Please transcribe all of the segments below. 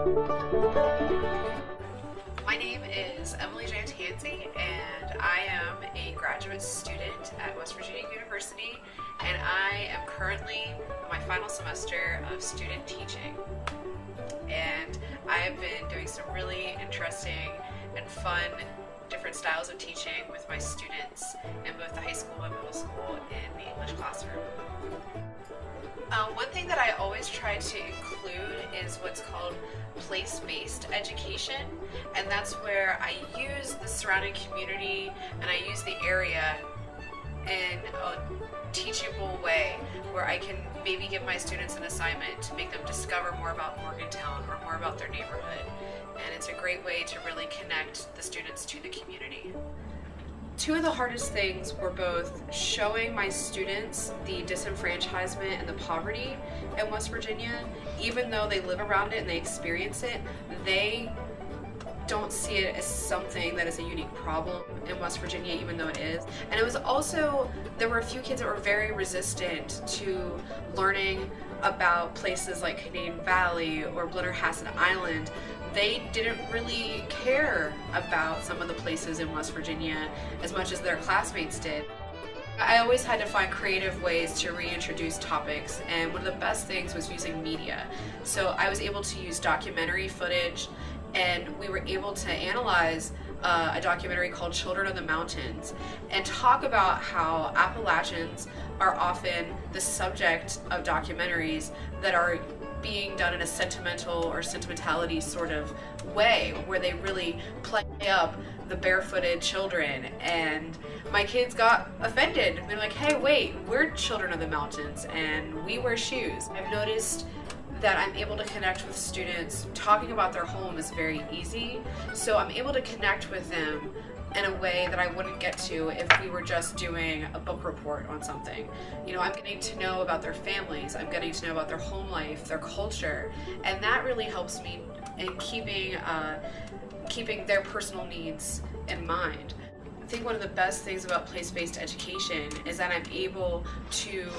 My name is Tanzey, and I am a graduate student at West Virginia University, and I am currently in my final semester of student teaching. And I have been doing some really interesting and fun different styles of teaching with my students in both the high school and middle school in the English classroom. One thing that I always try to include is what's called place-based education, and that's where I use the surrounding community and I use the area in a teachable way where I can maybe give my students an assignment to make them discover more about Morgantown or more about their neighborhood, and it's a great way to really connect the students to the community. Two of the hardest things were both showing my students the disenfranchisement and the poverty in West Virginia. Even though they live around it and they experience it, they don't see it as something that is a unique problem in West Virginia, even though it is. And it was also, there were a few kids that were very resistant to learning about places like Canadian Valley or Blennerhassett Island. They didn't really care about some of the places in West Virginia as much as their classmates did. I always had to find creative ways to reintroduce topics, and one of the best things was using media. So I was able to use documentary footage, and we were able to analyze a documentary called Children of the Mountains and talk about how Appalachians are often the subject of documentaries that are being done in a sentimental or sentimentality sort of way, where they really play up the barefooted children. And my kids got offended. They're like, hey, wait, we're children of the mountains and we wear shoes. I've noticed that I'm able to connect with students. Talking about their home is very easy, so I'm able to connect with them in a way that I wouldn't get to if we were just doing a book report on something. You know, I'm getting to know about their families, I'm getting to know about their home life, their culture, and that really helps me in keeping their personal needs in mind. I think one of the best things about place-based education is that I'm able to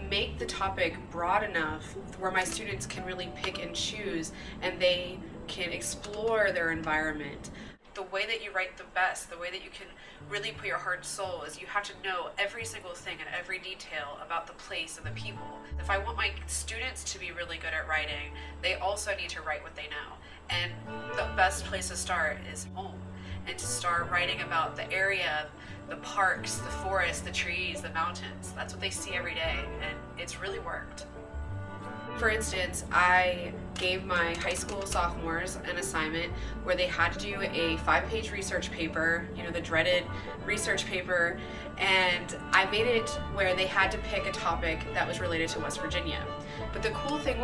make the topic broad enough where my students can really pick and choose and they can explore their environment. The way that you write the best, the way that you can really put your heart and soul, is you have to know every single thing and every detail about the place and the people. If I want my students to be really good at writing, they also need to write what they know. And the best place to start is home, and to start writing about the area, the parks, the forests, the trees, the mountains. That's what they see every day, and it's really worked. For instance, I gave my high school sophomores an assignment where they had to do a 5-page research paper, you know, the dreaded research paper, and I made it where they had to pick a topic that was related to West Virginia. But the cool thing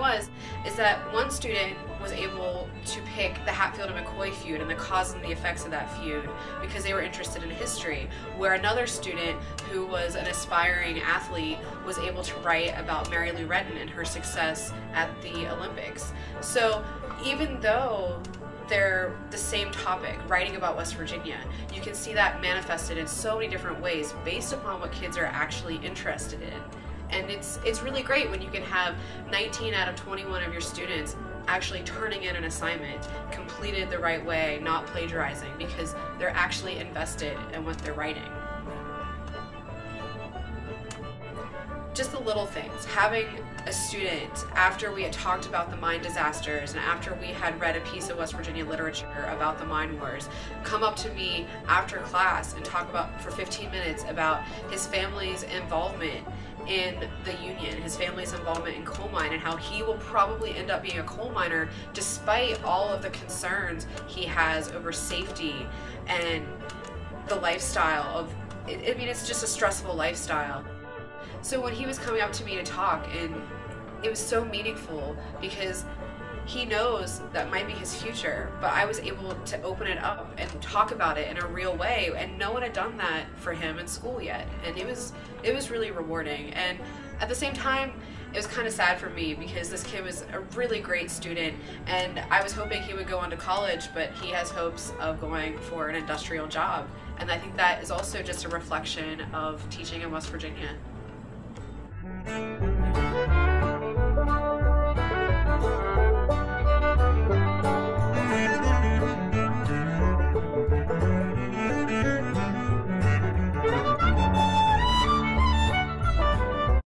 is that one student was able to pick the Hatfield and McCoy feud and the cause and the effects of that feud because they were interested in history, where another student who was an aspiring athlete was able to write about Mary Lou Retton and her success at the Olympics. So even though they're the same topic, writing about West Virginia, you can see that manifested in so many different ways based upon what kids are actually interested in. And it's really great when you can have 19 out of 21 of your students actually turning in an assignment completed the right way, not plagiarizing, because they're actually invested in what they're writing. Just the little things. Having a student, after we had talked about the mine disasters and after we had read a piece of West Virginia literature about the mine wars, come up to me after class and talk about for 15 minutes about his family's involvement in the union, his family's involvement in coal mine, and how he will probably end up being a coal miner despite all of the concerns he has over safety and the lifestyle of, I mean, it's just a stressful lifestyle. So when he was coming up to me to talk, and it was so meaningful because he knows that might be his future, but I was able to open it up and talk about it in a real way, and no one had done that for him in school yet, and it was really rewarding. And at the same time, it was kind of sad for me because this kid was a really great student, and I was hoping he would go on to college, but he has hopes of going for an industrial job, and I think that is also just a reflection of teaching in West Virginia.